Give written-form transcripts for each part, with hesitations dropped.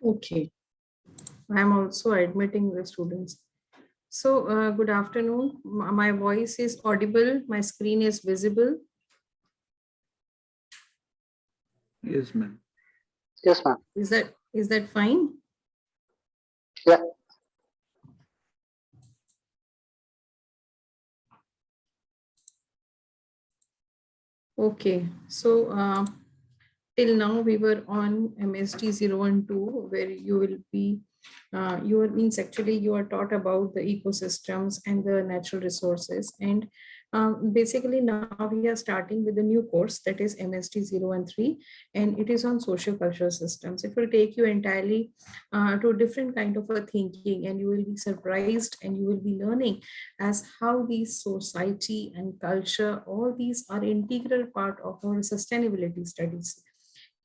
Okay, I'm also admitting the students. So, good afternoon. My voice is audible. My screen is visible. Yes, ma'am. Yes, ma'am. Is that fine? Yeah. Okay. So, till now we were on MST 0 and 2, where you will be you are means actually you are taught about the ecosystems and the natural resources, and basically now we are starting with the new course, that is MST 0 and 3, and it is on socio-cultural systems. It will take you entirely to a different kind of a thinking, and you will be surprised and you will be learning as how these society and culture, all these are integral part of our sustainability studies,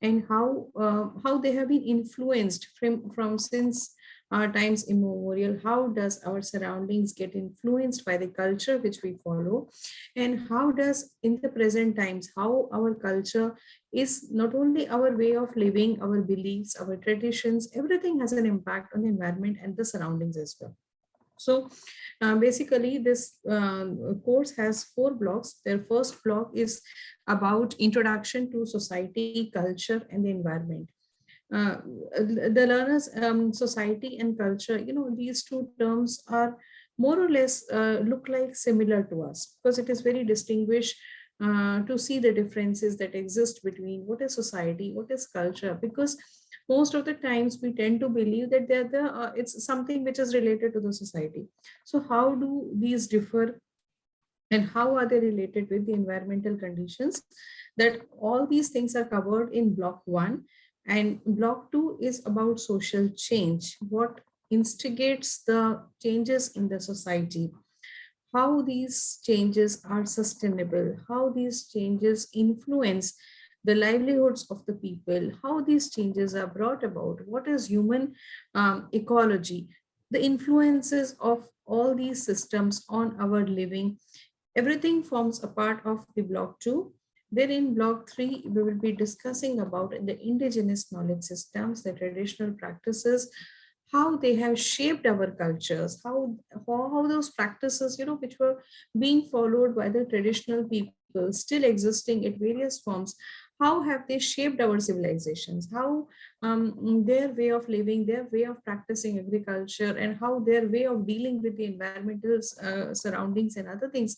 and how they have been influenced from since times immemorial. How does our surroundings get influenced by the culture which we follow, and how does in the present times how our culture is not only our way of living, our beliefs, our traditions, everything has an impact on the environment and the surroundings as well. So basically, this course has four blocks. Their first block is about introduction to society, culture, and the environment. Uh, the learners, society and culture, these two terms are more or less look like similar to us, because it is very distinguished to see the differences that exist between what is society, what is culture, because most of the times we tend to believe that it's something which is related to the society. So how do these differ, and how are they related with the environmental conditions? That all these things are covered in block 1, and block 2 is about social change, what instigates the changes in the society, how these changes are sustainable, how these changes influence the livelihoods of the people, how these changes are brought about, what is human ecology, the influences of all these systems on our living. Everything forms a part of the block 2. Then in block 3, we will be discussing about the indigenous knowledge systems, the traditional practices, how they have shaped our cultures, how those practices, which were being followed by the traditional people, still existing at various forms, how have they shaped our civilizations, how their way of living, their way of practicing agriculture, and how their way of dealing with the environmental surroundings and other things,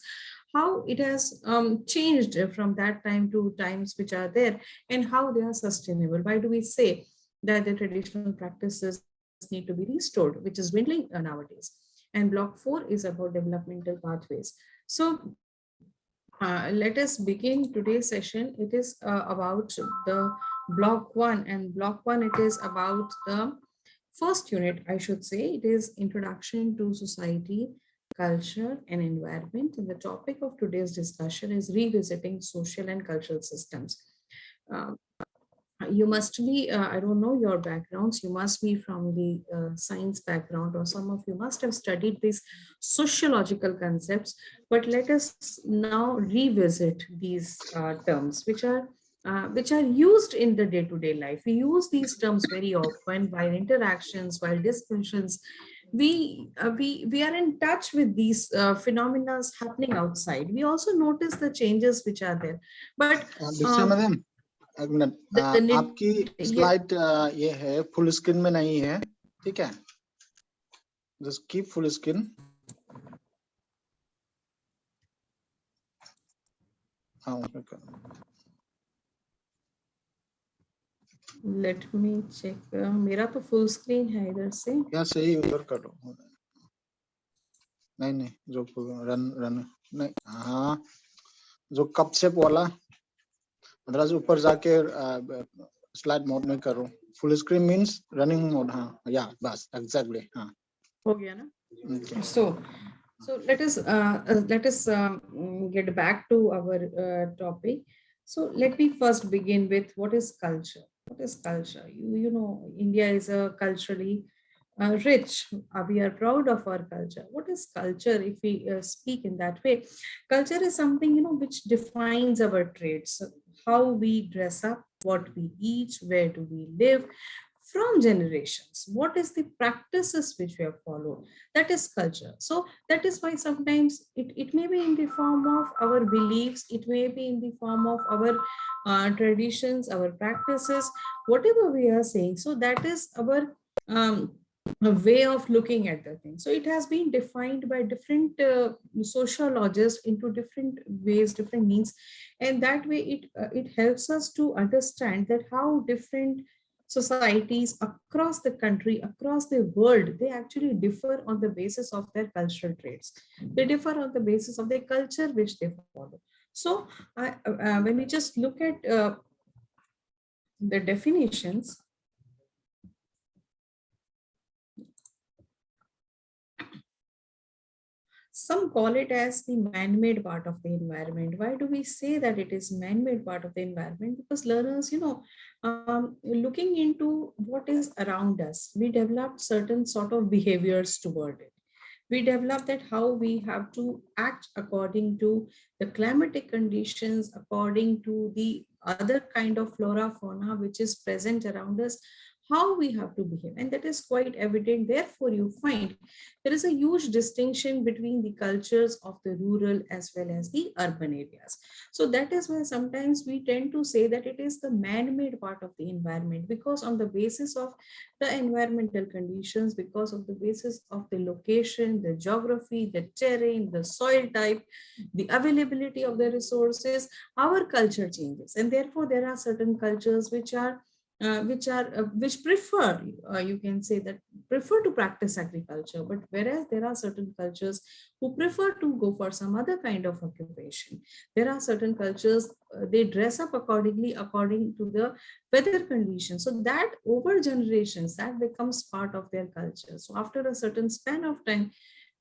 how it has changed from that time to times which are there, and how they are sustainable. Why do we say that the traditional practices need to be restored, which is dwindling nowadays? And block 4 is about developmental pathways. So let us begin today's session. It is about the block 1, and block 1, it is about the first unit, I should say. It is introduction to society, culture, and environment. And the topic of today's discussion is revisiting social and cultural systems. Uh, you must be, I don't know your backgrounds, you must be from the science background, or some of you must have studied these sociological concepts. But let us now revisit these terms which are used in the day-to-day life. We use these terms very often while interactions, while discussions. We are in touch with these phenomena happening outside. We also notice the changes which are there, but Diksha madam, एक minute, the आपकी yeah, slide ये है, full screen में नहीं है, ठीक है? Just keep full screen. Let me check. मेरा तो फुल स्क्रीन है इधर से. या सही उधर करो. नहीं नहीं, जो रन रन नहीं, हाँ, जो कप शेप वाला मतलब ऊपर जाके स्लाइड मोड में करो. Full screen means running mode. हाँ, या बस एग्जैक्टली. हाँ, हो गया ना? okay. So let us get back to our topic. So let me first begin with what is culture. What is culture? You know, India is a culturally rich. We are proud of our culture. What is culture? If we speak in that way, culture is something, which defines our traits, how we dress up, what we eat, where do we live, from generations. What is the practices which we have followed? That is culture. So that is why sometimes it may be in the form of our beliefs, it may be in the form of our traditions, our practices, whatever we are saying. So that is our a way of looking at the thing. So it has been defined by different sociologists into different ways, different means, and that way it helps us to understand that how different societies across the country, across the world, they actually differ on the basis of their cultural traits. They differ on the basis of the culture which they follow. So when we just look at the definitions, some call it as the man-made part of the environment. Why do we say that it is man-made part of the environment? Because learners, looking into what is around us, we develop certain sort of behaviors toward it. We develop that how we have to act according to the climatic conditions, according to the other kind of flora fauna which is present around us, how we have to behave, and that is quite evident. Therefore you find there is a huge distinction between the cultures of the rural as well as the urban areas. So that is why sometimes we tend to say that it is the man-made part of the environment, because on the basis of the environmental conditions, because of the basis of the location, the geography, the terrain, the soil type, the availability of the resources, our culture changes. And therefore there are certain cultures which prefer, you can say that, prefer to practice agriculture, but whereas there are certain cultures who prefer to go for some other kind of occupation. There are certain cultures, they dress up accordingly according to the weather conditions, so that over generations that becomes part of their culture. So after a certain span of time,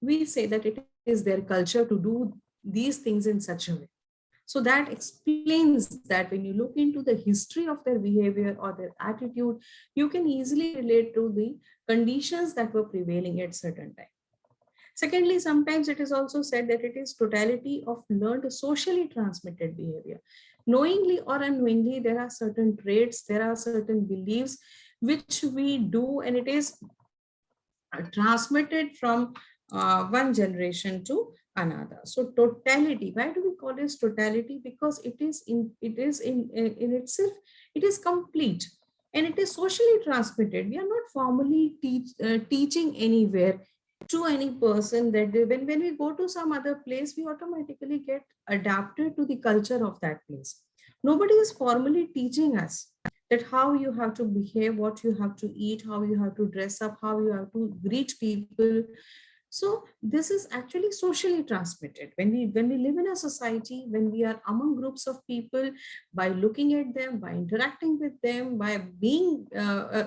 we say that it is their culture to do these things in such a way. So that explains that when you look into the history of their behavior or their attitude, you can easily relate to the conditions that were prevailing at certain time. Secondly, sometimes it is also said that it is totality of learned socially transmitted behavior. Knowingly or unknowingly, there are certain traits, there are certain beliefs which we do, and it is transmitted from one generation to another. So totality, why do we call it totality? Because it is in itself, it is complete, and it is socially transmitted. We are not formally teaching anywhere to any person that when we go to some other place, we automatically get adapted to the culture of that place. Nobody is formally teaching us that how you have to behave, what you have to eat, how you have to dress up, how you have to greet people. So this is actually socially transmitted. When we live in a society, when we are among groups of people, by looking at them, by interacting with them, by being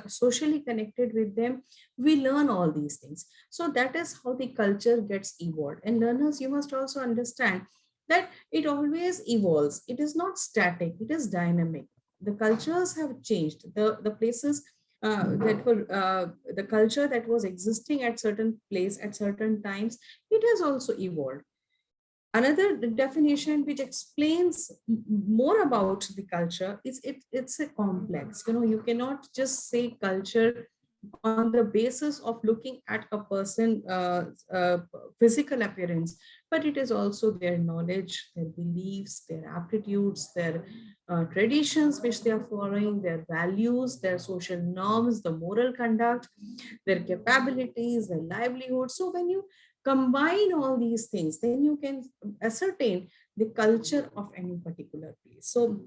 socially connected with them, we learn all these things. So that is how the culture gets evolved. And learners, you must also understand that it always evolves. It is not static, it is dynamic. The cultures have changed. The places that were the culture that was existing at certain place at certain times, it has also evolved. Another definition which explains more about the culture is it's a complex. You cannot just say culture on the basis of looking at a person physical appearance, but it is also their knowledge, their beliefs, their aptitudes, their traditions which they are following, their values, their social norms, the moral conduct, their capabilities, their livelihood. So when you combine all these things, then you can ascertain the culture of any particular place. So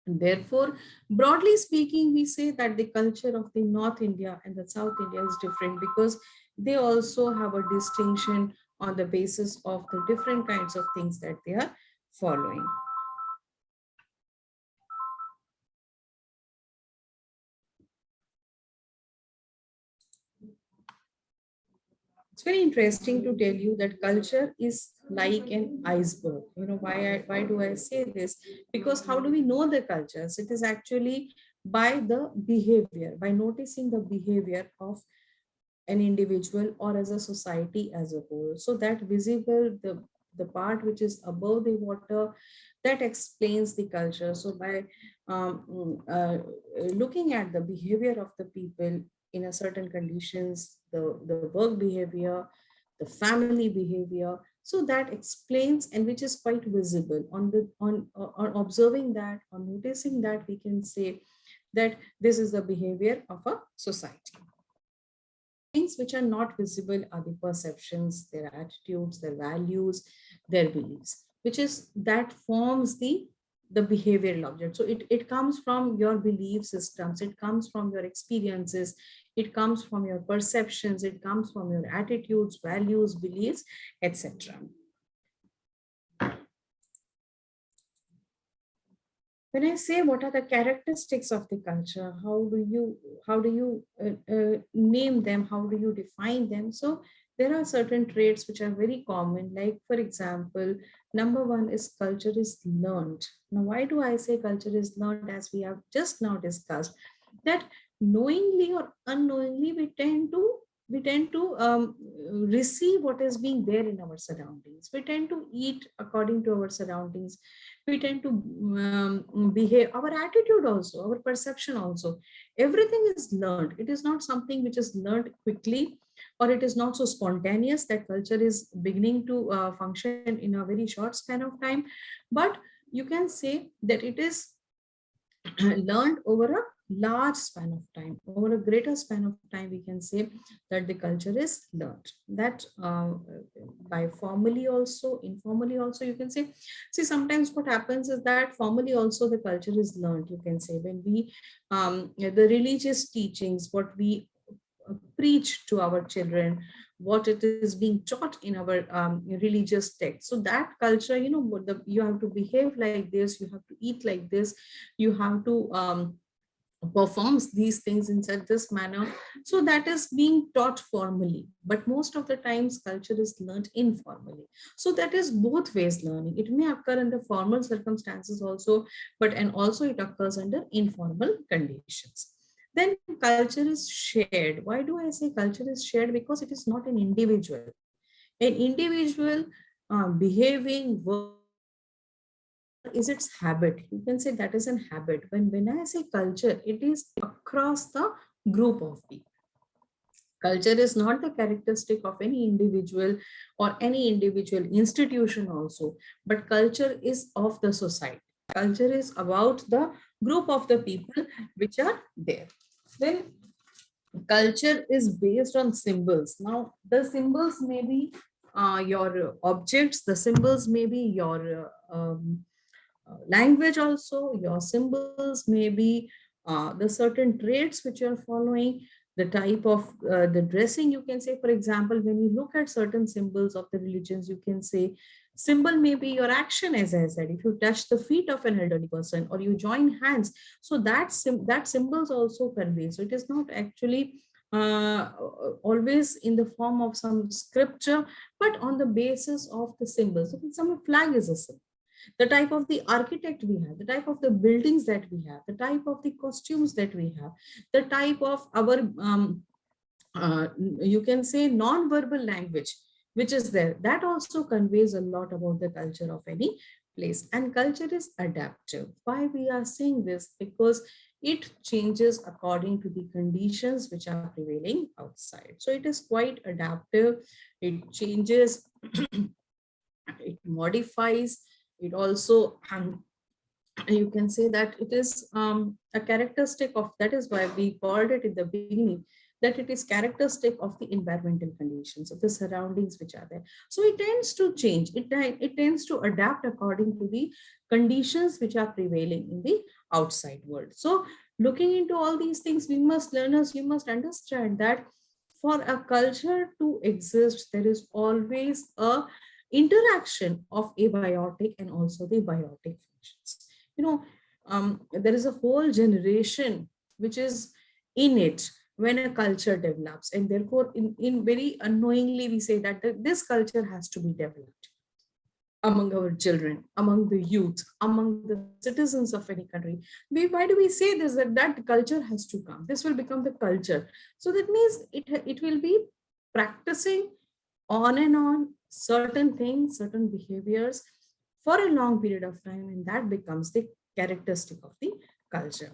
therefore, broadly speaking, we say that the culture of the North India and the South India is different, because they also have a distinction on the basis of the different kinds of things that they are following. It's very interesting to tell you that culture is like an iceberg. Why do I say this? Because how do we know the cultures? It is actually by the behavior, by noticing the behavior of an individual or as a society as a whole. So that visible, the part which is above the water, that explains the culture. So by looking at the behavior of the people in a certain conditions, the work behavior, the family behavior, so that explains, and which is quite visible on the on observing that, on noticing that, we can say that this is the behavior of a society. Things which are not visible are the perceptions, their attitudes, their values, their beliefs, which is that forms the behavioral object. So it comes from your belief systems, it comes from your experiences, it comes from your perceptions, it comes from your attitudes, values, beliefs, etc. When I say what are the characteristics of the culture, how do you name them? How do you define them? So there are certain traits which are very common. Like for example, number one is culture is learned. Now, why do I say culture is learned? As we have just now discussed, that knowingly or unknowingly we tend to receive what is being there in our surroundings. We tend to eat according to our surroundings. We tend to behave, our attitude also, our perception also, everything is learned. It is not something which is learned quickly, or it is not so spontaneous that culture is beginning to function in a very short span of time, but you can say that it is learned over a large span of time, over a greater span of time. We can say that the culture is learned, that by formally also, informally also, you can say. See, sometimes what happens is that formally also the culture is learned, you can say, when we the religious teachings, what we preach to our children, what it is being taught in our religious text. So that culture, you have to behave like this, you have to eat like this, you have to performs these things in such this manner. So that is being taught formally, but most of the times culture is learned informally. So that is both ways learning. It may occur under formal circumstances also, but and also it occurs under informal conditions. Then culture is shared. Why do I say culture is shared? Because it is not an individual. An individual behaving, is its habit. You can say that is an habit. When I say culture, it is across the group of people. Culture is not the characteristic of any individual or any individual institution also, but culture is of the society. Culture is about the group of the people which are there. Then culture is based on symbols. Now, the symbols may be your objects, the symbols may be your language also, your symbols may be the certain traits which you're following, the type of the dressing, you can say. For example, when you look at certain symbols of the religions, you can say symbol may be your action. As I said, if you touch the feet of an elderly person or you join hands, so that symbols also convey. So it is not actually always in the form of some scripture, but on the basis of the symbols. So some flag is a symbol, the type of the architect we have, the type of the buildings that we have, the type of the costumes that we have, the type of our, you can say, non-verbal language, which is there. That also conveys a lot about the culture of any place. And culture is adaptive. Why we are saying this? Because it changes according to the conditions which are prevailing outside. So it is quite adaptive. It changes, it modifies, it also, you can say that it is a characteristic of, that is why we called it in the beginning, that it is characteristic of the environmental conditions of the surroundings which are there. So it tends to change, it tends to adapt according to the conditions which are prevailing in the outside world. So looking into all these things, we must, learners, you must understand that for a culture to exist, there is always a interaction of abiotic and also the biotic functions. There is a whole generation which is in it when a culture develops, and therefore in very unknowingly we say that this culture has to be developed among our children, among the youth, among the citizens of any country. Why do we say this? That culture has to come, this will become the culture. So that means it will be practicing on and on certain things, certain behaviors for a long period of time, and that becomes the characteristic of the culture.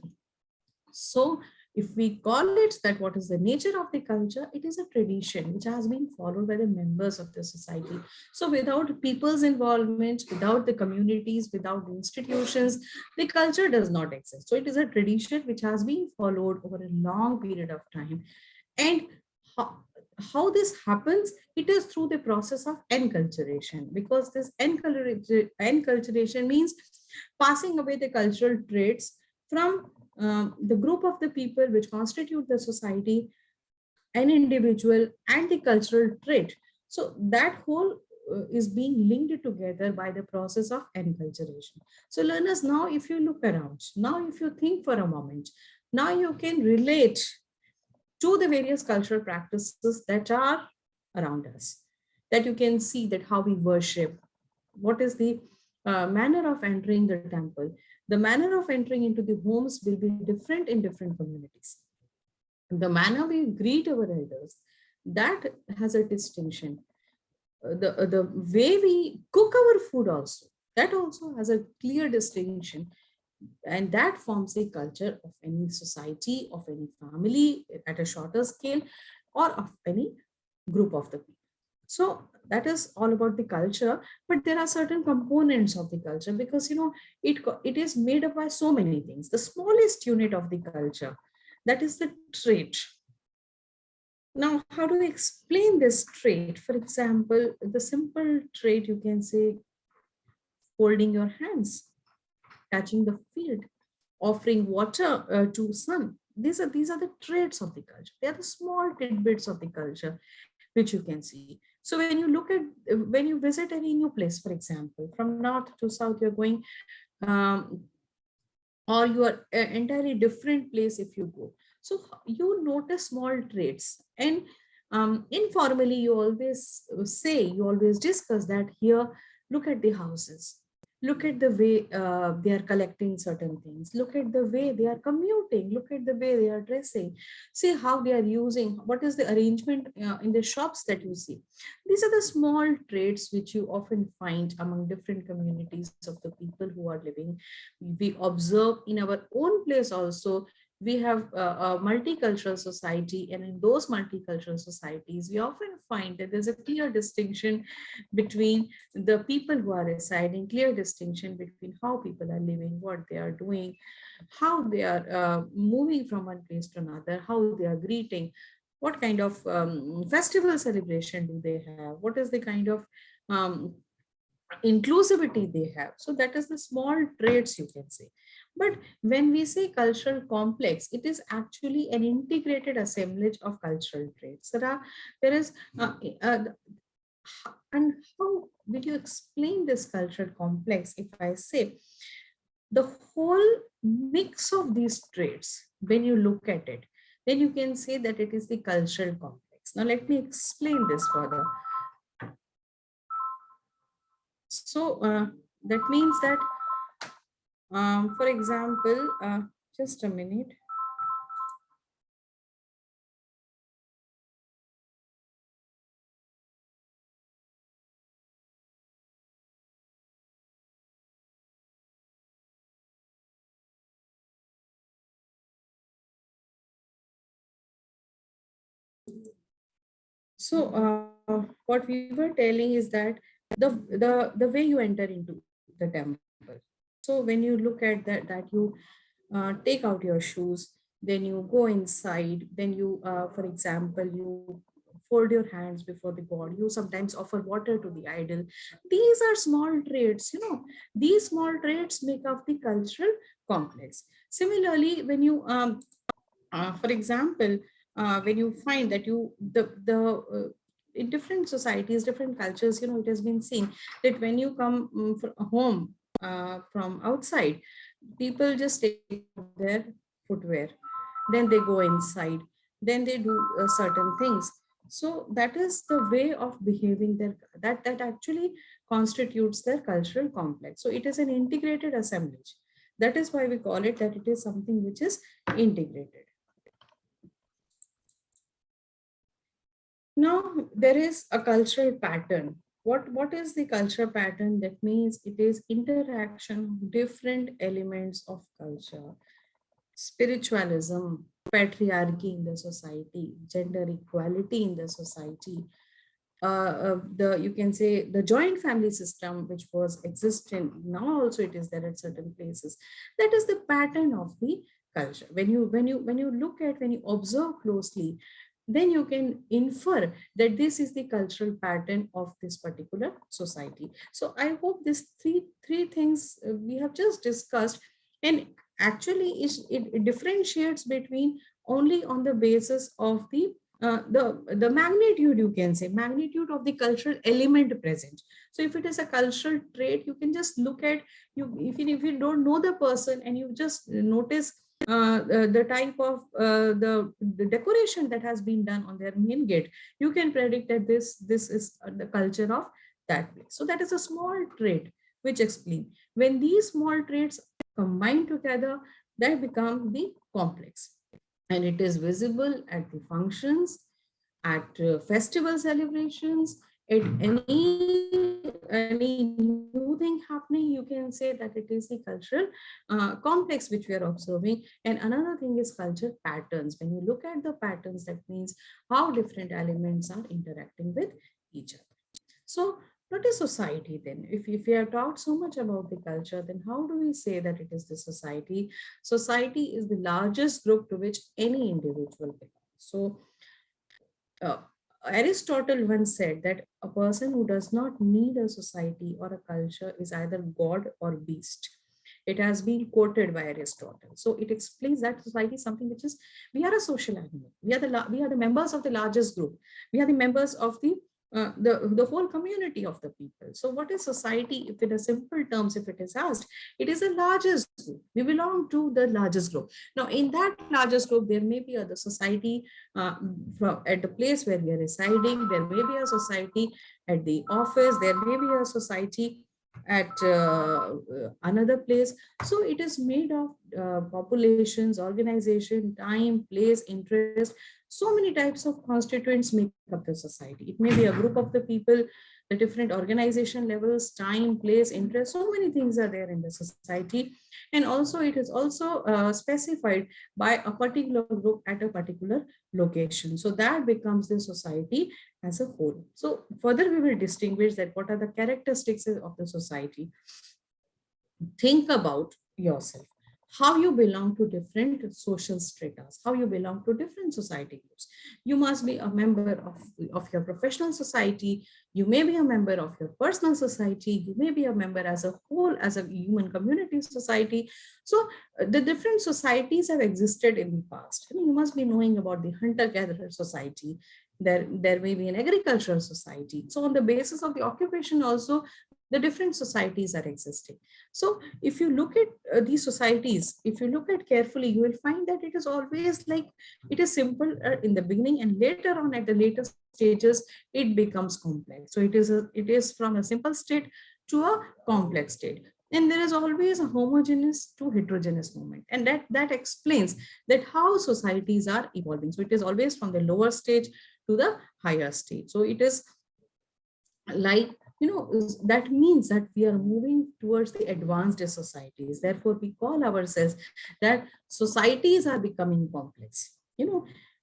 So if we call it that, what is the nature of the culture? It is a tradition which has been followed by the members of the society. So without people's involvement, without the communities, without the institutions, the culture does not exist. So it is a tradition which has been followed over a long period of time. And how, how this happens, it is through the process of enculturation, because this enculturation means passing away the cultural traits from the group of the people which constitute the society, an individual, and the cultural trait. So that whole is being linked together by the process of enculturation. So learners, now if you look around, now if you think for a moment, now you can relate to the various cultural practices that are around us, that you can see that how we worship, what is the manner of entering the temple. The manner of entering into the homes will be different in different communities. The manner we greet our elders, that has a distinction. The way we cook our food also, that also has a clear distinction, and that forms the culture of any society, of any family at a shorter scale, or of any group of the people. So that is all about the culture, but there are certain components of the culture, because it is made up by so many things. The smallest unit of the culture, that is the trait. Now, how do we explain this trait? For example, the simple trait, you can say holding your hands, touching the field, offering water to sun. These are the traits of the culture. They are the small tidbits of the culture which you can see. So when you look at, when you visit any new place, for example, from north to south, you're going, or you are entirely different place if you go. So you notice small traits, and informally you always say, you always discuss that here, look at the houses, look at the way they are collecting certain things, look at the way they are commuting, look at the way they are dressing, see how they are using, what is the arrangement in the shops that you see. These are the small traits which you often find among different communities of the people who are living. We observe in our own place also. We have a multicultural society, and in those multicultural societies we often find that there's a clear distinction between the people who are residing, clear distinction between how people are living, what they are doing, how they are moving from one place to another, how they are greeting, what kind of festival celebration do they have, what is the kind of um, inclusivity they have. So that is the small traits, you can say. But when we say cultural complex, it is actually an integrated assemblage of cultural traits. There is and how will you explain this cultural complex? If I say the whole mix of these traits, when you look at it, then you can say that it is the cultural complex. Now let me explain this further. So that means that, for example, just a minute. So what we were telling is that the way you enter into the temple. So when you look at that you take out your shoes, then you go inside, then you, for example, you fold your hands before the god. You sometimes offer water to the idol. These are small traits. These small traits make up the cultural complex. Similarly, when you for example, when you find that in different societies, different cultures, it has been seen that when you come from home, from outside, people just take their footwear, then they go inside, then they do certain things. So that is the way of behaving their, that actually constitutes their cultural complex. So it is an integrated assemblage. That is why we call it that it is something which is integrated. Now, there is a cultural pattern what is the culture pattern? That means it is interaction of different elements of culture: spiritualism, patriarchy in the society, gender equality in the society, the, you can say, the joint family system which was existent, now also it is there at certain places. That is the pattern of the culture. When you look at, when you observe closely, then you can infer that this is the cultural pattern of this particular society. So I hope these three things we have just discussed, and actually it differentiates between only on the basis of the magnitude, you can say, magnitude of the cultural element present. So if it is a cultural trait, you can just look at, you if you don't know the person and you just notice the type of the decoration that has been done on their main gate, you can predict that this is the culture of that place. So that is a small trait which explain. When these small traits combine together, that become the complex, and it is visible at the functions, at festival celebrations, at any new thing happening. You can say that it is the cultural complex which we are observing. And another thing is culture patterns. When you look at the patterns, that means how different elements are interacting with each other. So what is society then? If we have talked so much about the culture, then how do we say that it is the society? Society is the largest group to which any individual belongs. So uh, Aristotle once said that a person who does not need a society or a culture is either God or beast. It has been quoted by Aristotle. So it explains that society is something which is, we are a social animal. We are the members of the largest group. We are the members of the whole community of the people. So what is society? If in a simple terms, if it is asked, it is the largest group. We belong to the largest group. Now, in that largest group, there may be other society at the place where we are residing. There may be a society at the office. There may be a society at another place. So it is made of populations, organization, time, place, interest. So many types of constituents make up the society. It may be a group of the people, the different organization levels, time, place, interest. So many things are there in the society. And also it is also specified by a particular group at a particular location. So that becomes the society as a whole. So further we will distinguish that what are the characteristics of the society. Think about yourself, how you belong to different social stratas, how you belong to different society groups. You must be a member of your professional society. You may be a member of your personal society. You may be a member as a whole, as a human community society. So the different societies have existed in the past. I mean, you must be knowing about the hunter-gatherer society. There may be an agricultural society. So on the basis of the occupation also, the different societies are existing. So if you look at these societies, if you look at carefully, you will find that it is always like, it is simple in the beginning, and later on at the later stages, it becomes complex. So it is from a simple state to a complex state. And there is always a homogeneous to heterogeneous movement. And that explains that how societies are evolving. So it is always from the lower stage to the higher stage. So it is like, that means that we are moving towards the advanced societies. Therefore we call ourselves that societies are becoming complex.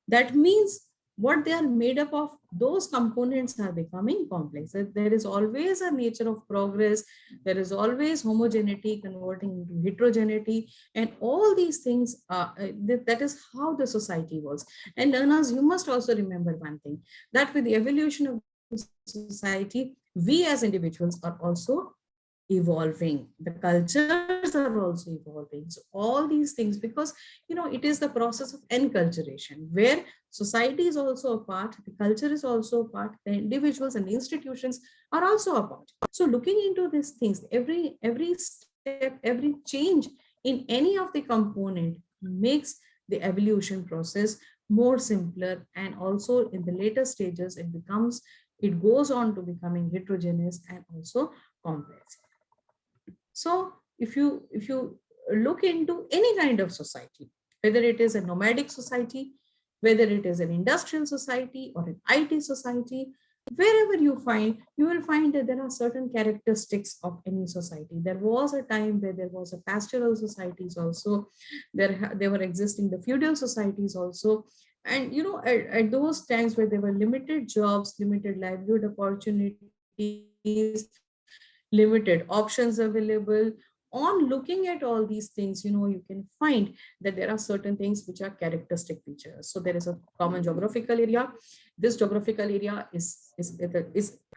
That means what they are made up of, those components are becoming complex. There is always a nature of progress. There is always homogeneity converting into heterogeneity, and all these things, that is how the society was. And learners, you must also remember one thing, that with the evolution of society, we as individuals are also evolving. The cultures are also evolving. So all these things, because it is the process of enculturation, where society is also a part, the culture is also a part, the individuals and the institutions are also a part. So looking into these things, every step, every change in any of the component makes the evolution process more simpler, and also in the later stages it goes on to becoming heterogeneous and also complex. So if you look into any kind of society, whether it is a nomadic society, whether it is an industrial society or an IT society, Wherever you will find that there are certain characteristics of any society. There was a time where there was a pastoral societies also. There were existing the feudal societies also. And at those times where there were limited jobs, limited livelihood opportunities, limited options available, on looking at all these things, you can find that there are certain things which are characteristic features. So there is a common geographical area. This geographical area is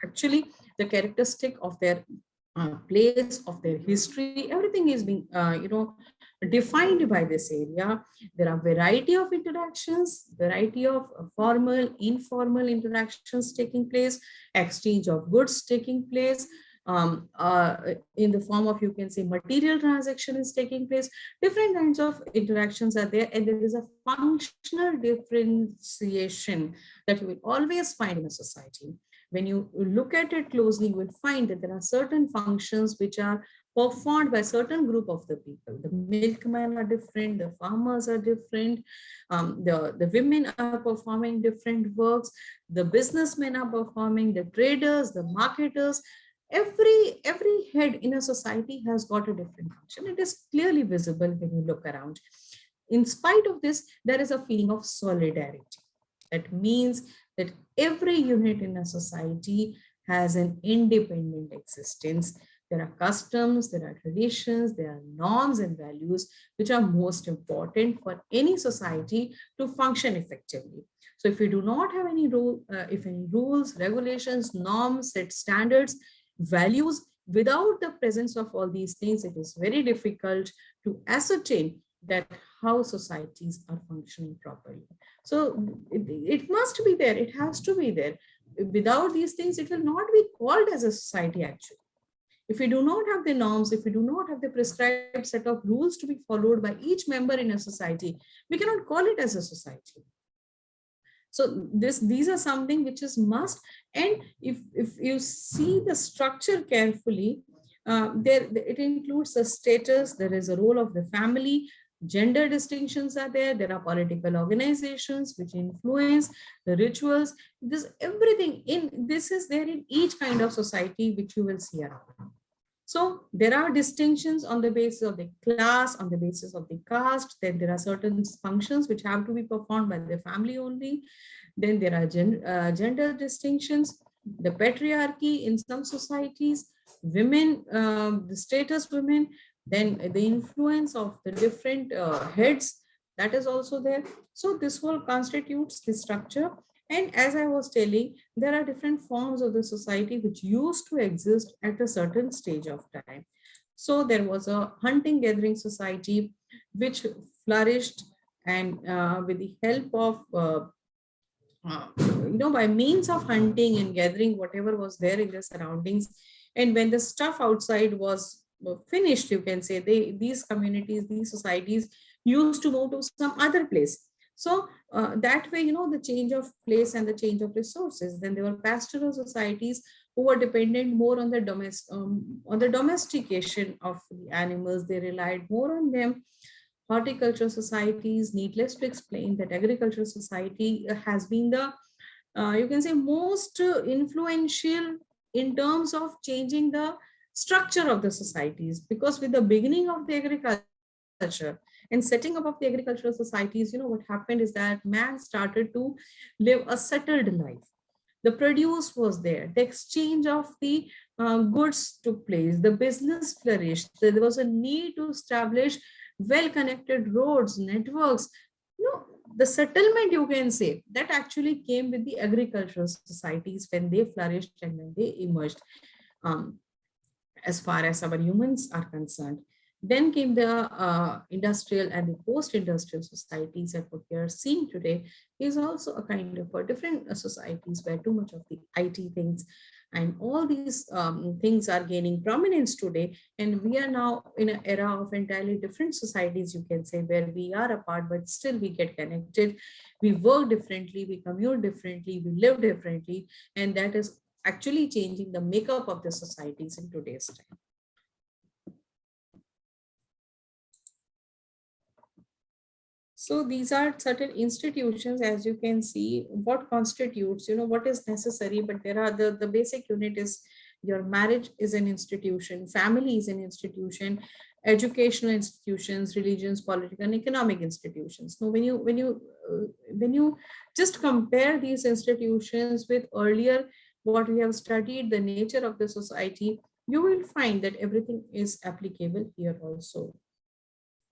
actually the characteristic of their place, of their history. Everything is being defined by this area. There are variety of interactions, variety of formal, informal interactions taking place, exchange of goods taking place, in the form of, you can say, material transaction is taking place. Different kinds of interactions are there, and there is a functional differentiation that you will always find in a society. When you look at it closely, you will find that there are certain functions which are performed by certain group of the people. The milkmen are different, the farmers are different, the women are performing different works, the businessmen are performing, the traders, the marketers. Every head in a society has got a different function. It is clearly visible when you look around. In spite of this, there is a feeling of solidarity. That means that every unit in a society has an independent existence. There are customs, there are traditions, there are norms and values which are most important for any society to function effectively. So if we do not have any rule, if any rules, regulations, norms, set standards, values, without the presence of all these things, it is very difficult to ascertain that how societies are functioning properly. So it must be there, it has to be there. Without these things, it will not be called as a society actually. If we do not have the norms, if we do not have the prescribed set of rules to be followed by each member in a society, we cannot call it as a society. So these are something which is must. And if you see the structure carefully, there it includes the status, there is a role of the family, gender distinctions are there, there are political organizations which influence the rituals. This everything in this is there in each kind of society which you will see around. So there are distinctions on the basis of the class, on the basis of the caste. Then there are certain functions which have to be performed by the family only. Then there are gender distinctions, the patriarchy in some societies, women, the status women, then the influence of the different heads, that is also there. So this whole constitutes the structure. And as I was telling, there are different forms of the society which used to exist at a certain stage of time. So there was a hunting gathering society which flourished, and with the help of by means of hunting and gathering whatever was there in the surroundings, and when the stuff outside was finished, you can say, these communities, these societies used to move to some other place. So that way, the change of place and the change of resources. Then there were pastoral societies who were dependent more on the domestication of the animals. They relied more on them. Horticultural societies, needless to explain that agricultural society has been the, you can say, most influential in terms of changing the structure of the societies, because with the beginning of the agriculture and setting up of the agricultural societies, what happened is that man started to live a settled life. The produce was there, the exchange of the goods took place, the business flourished. There was a need to establish well connected roads, networks. The settlement, you can say, that actually came with the agricultural societies when they flourished and when they emerged, um, as far as our humans are concerned. Then came the industrial and the post-industrial societies, and what we are seeing today is also a kind of a different societies where too much of the IT things and all these things are gaining prominence today. And we are now in an era of entirely different societies, you can say, where we are apart, but still we get connected. We work differently, we commute differently, we live differently, and that is actually changing the makeup of the societies in today's time. So these are certain institutions, as you can see, what constitutes, what is necessary, but there are the basic unit is your marriage is an institution, family is an institution, educational institutions, religions, political and economic institutions. So when you just compare these institutions with earlier what we have studied, the nature of the society, you will find that everything is applicable here also.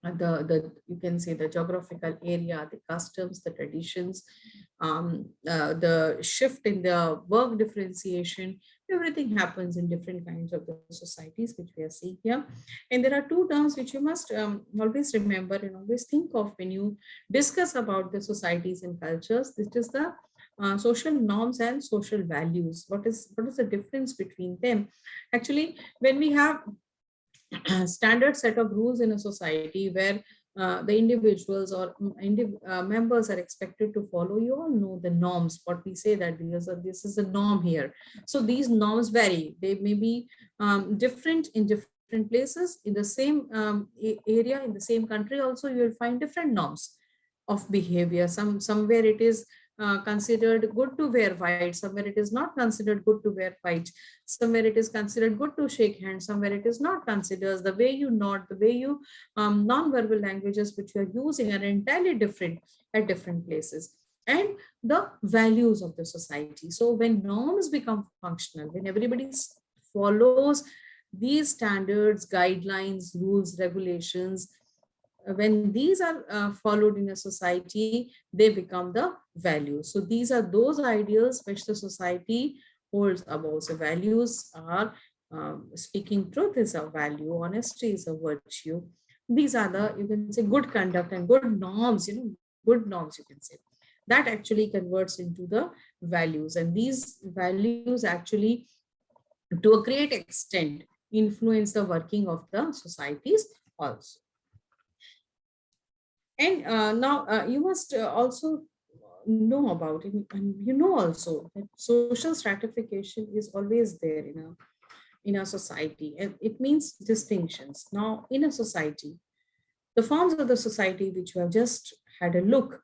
The you can say the geographical area, the customs, the traditions, the shift in the work differentiation, everything happens in different kinds of the societies which we are seeing here. And there are two terms which you must always remember and always think of when you discuss about the societies and cultures. This is the social norms and social values. What is the difference between them? Actually, when we have standard set of rules in a society where the individuals or members are expected to follow, you all know the norms, what we say that this is a norm here. So these norms vary, they may be different in different places in the same area, in the same country also you will find different norms of behavior. Somewhere it is considered good to wear white, somewhere it is not considered good to wear white, somewhere it is considered good to shake hands, somewhere it is not considered. The way you nod, the way you non-verbal languages which you are using are entirely different at different places. And the values of the society. So when norms become functional, when everybody follows these standards, guidelines, rules, regulations, when these are followed in a society, they become the values. So these are those ideals which the society holds above. So values are speaking truth is a value, honesty is a virtue. These are the, you can say, good conduct and good norms, good norms, you can say, that actually converts into the values. And these values actually, to a great extent, influence the working of the societies also. And now you must also know about it, and you know also that social stratification is always there in a society, and it means distinctions. Now, in a society, the forms of the society which you have just had a look,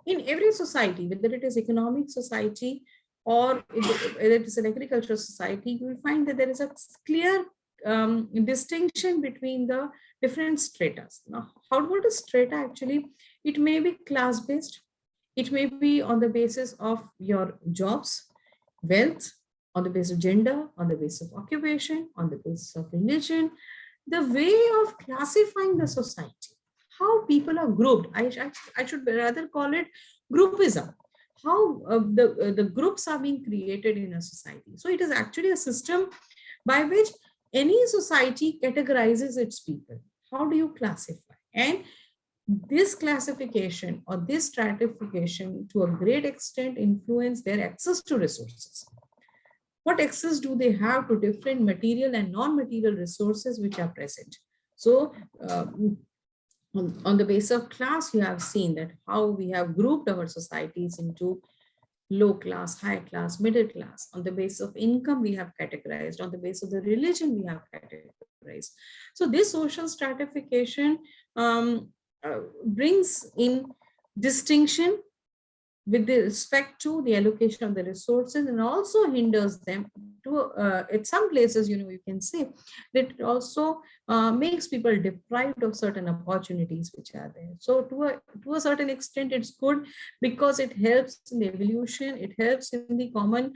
in every society, whether it is economic society or whether it is an agricultural society, you will find that there is a clear distinction between the different stratas. Now, what is strata actually? It may be class based, it may be on the basis of your jobs, wealth, on the basis of gender, on the basis of occupation, on the basis of religion, the way of classifying the society, how people are grouped. I should rather call it groupism. How the groups are being created in a society. So it is actually a system by which any society categorizes its people. How do you classify? And this classification or this stratification to a great extent influence their access to resources. What access do they have to different material and non-material resources which are present? So on the basis of class, you have seen that how we have grouped our societies into low class, high class, middle class. On the basis of income, we have categorized. On the basis of the religion, we have categorized. So this social stratification brings in distinction with respect to the allocation of the resources, and also hinders them to at some places, you can say that it also makes people deprived of certain opportunities which are there. So to a certain extent it's good, because it helps in the evolution, it helps in the common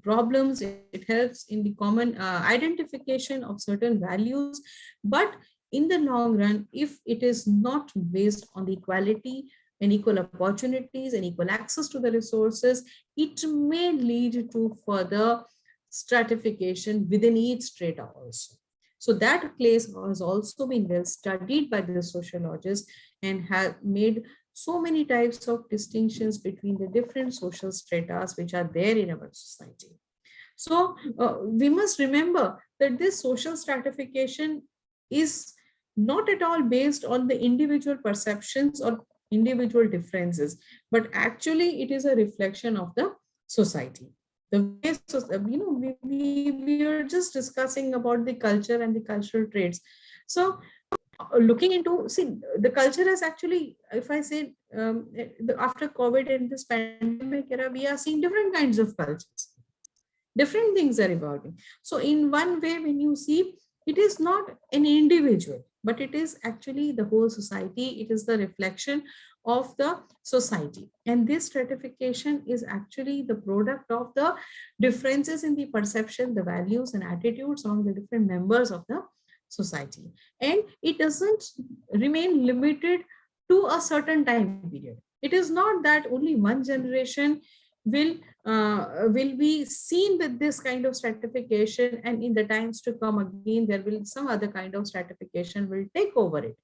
problems, it helps in the common identification of certain values. But in the long run, if it is not based on the equality and equal opportunities and equal access to the resources, it may lead to further stratification within each strata also. So that place has also been well studied by the sociologists and have made so many types of distinctions between the different social stratas which are there in our society. So we must remember that this social stratification is not at all based on the individual perceptions or individual differences, but actually it is a reflection of the society. The way, we are just discussing about the culture and the cultural traits. So looking into, see, the culture is actually, if I say, after COVID and this pandemic era, we are seeing different kinds of cultures, different things are evolving. So in one way, when you see, it is not an individual, but it is actually the whole society. It is the reflection of the society, and this stratification is actually the product of the differences in the perception, the values and attitudes among the different members of the society. And it doesn't remain limited to a certain time period. It is not that only one generation will will be seen with this kind of stratification, and in the times to come again there will some other kind of stratification will take over it.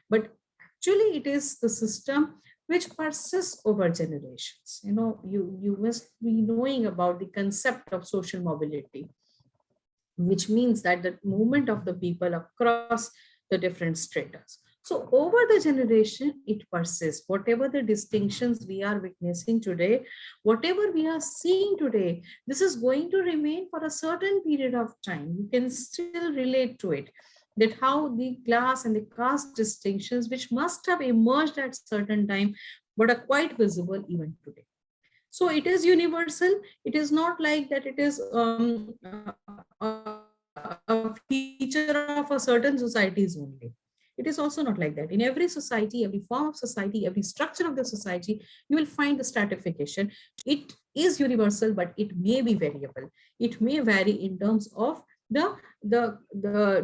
But actually it is the system which persists over generations. You know, you must be knowing about the concept of social mobility, which means that the movement of the people across the different stratas. So over the generation, it persists. Whatever the distinctions we are witnessing today, whatever we are seeing today, this is going to remain for a certain period of time. You can still relate to it, that how the class and the caste distinctions, which must have emerged at certain time, but are quite visible even today. So it is universal. It is not like that it is a feature of a certain societies only. It is also not like that. In every society, every form of society, every structure of the society, you will find the stratification. It is universal, but it may be variable. It may vary in terms of the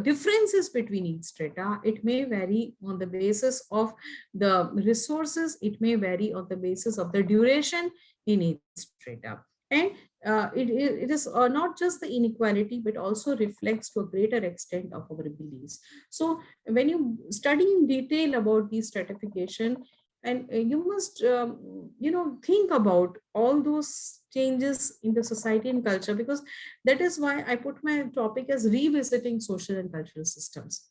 differences between each strata. It may vary on the basis of the resources. It may vary on the basis of the duration in each strata. And it is not just the inequality, but also reflects to a greater extent of our beliefs. So when you study in detail about the stratification, and you must think about all those changes in the society and culture, because that is why I put my topic as revisiting social and cultural systems.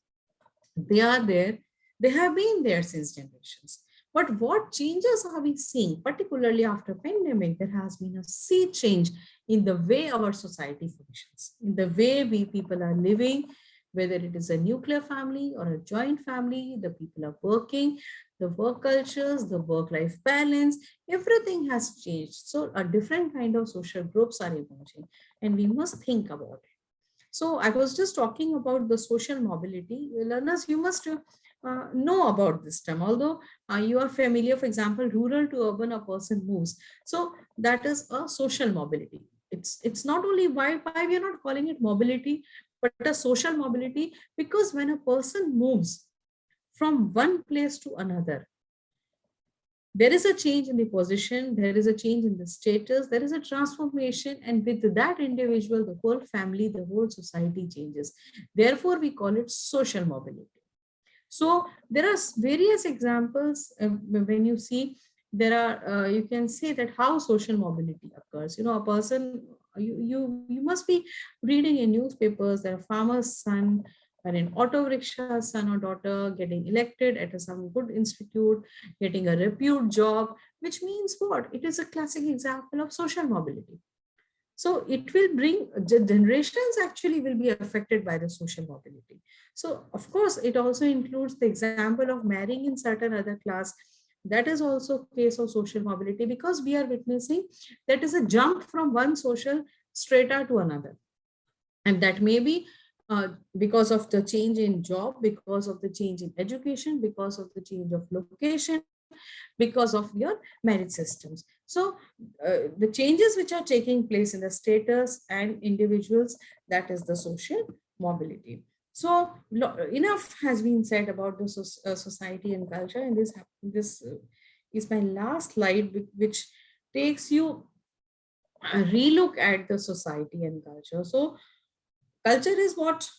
They are there, they have been there since generations. But what changes are we seeing? Particularly after pandemic, there has been a sea change in the way our society functions, in the way we people are living, whether it is a nuclear family or a joint family, the people are working, the work cultures, the work-life balance, everything has changed. So a different kind of social groups are emerging, and we must think about it. So I was just talking about the social mobility. Learners, you must know about this term. Although you are familiar, for example, rural to urban, a person moves. So that is a social mobility. It's not only why we are not calling it mobility, but a social mobility, because when a person moves from one place to another, there is a change in the position, there is a change in the status, there is a transformation, and with that individual, the whole family, the whole society changes. Therefore, we call it social mobility. So there are various examples when you see, there are, you can say that how social mobility occurs. You know, a person, you must be reading in newspapers that a farmer's son or an auto rickshaw son or daughter getting elected at some good institute, getting a repute job, which means what? It is a classic example of social mobility. So it will bring, generations actually will be affected by the social mobility. So of course, it also includes the example of marrying in certain other class. That is also a case of social mobility, because we are witnessing that is a jump from one social strata to another. And that may be because of the change in job, because of the change in education, because of the change of location, because of your merit systems. So the changes which are taking place in the status and individuals, that is the social mobility. So enough has been said about the society and culture, and this is my last slide, which takes you a relook at the society and culture. So culture is what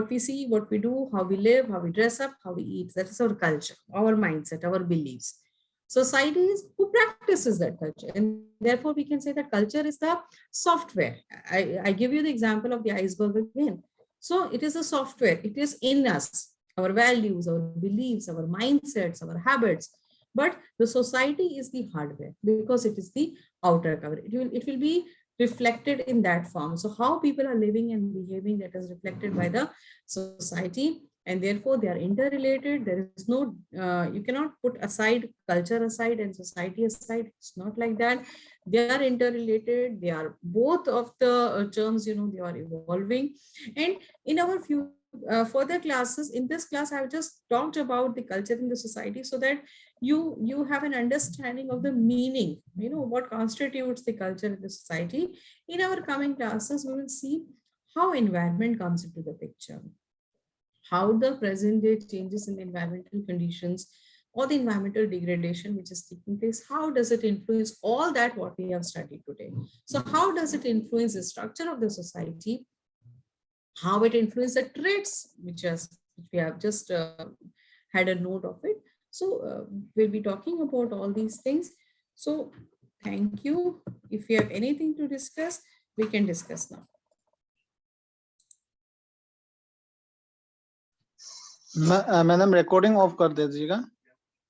we see, what we do, how we live, how we dress up, how we eat. That is our culture, our mindset, our beliefs. Society is who practices that culture, and therefore we can say that culture is the software. I give you the example of the iceberg again. So it is a software, it is in us, our values, our beliefs, our mindsets, our habits. But the society is the hardware, because it is the outer cover. It will be reflected in that form. So how people are living and behaving, that is reflected by the society. and therefore they are interrelated. There is no, you cannot put aside culture aside and society aside. It's not like that. They are interrelated. They are both of the terms, they are evolving. And in our few further classes, in this class, I've just talked about the culture in the society so that you have an understanding of the meaning, what constitutes the culture in the society. In our coming classes, we will see how environment comes into the picture, how the present day changes in the environmental conditions or the environmental degradation which is taking place, how does it influence all that what we have studied today. So how does it influence the structure of the society, how it influences the traits which we have just had a note of it. So we'll be talking about all these things. So thank you. If you have anything to discuss, we can discuss now. Madam recording of कर दीजिएगा.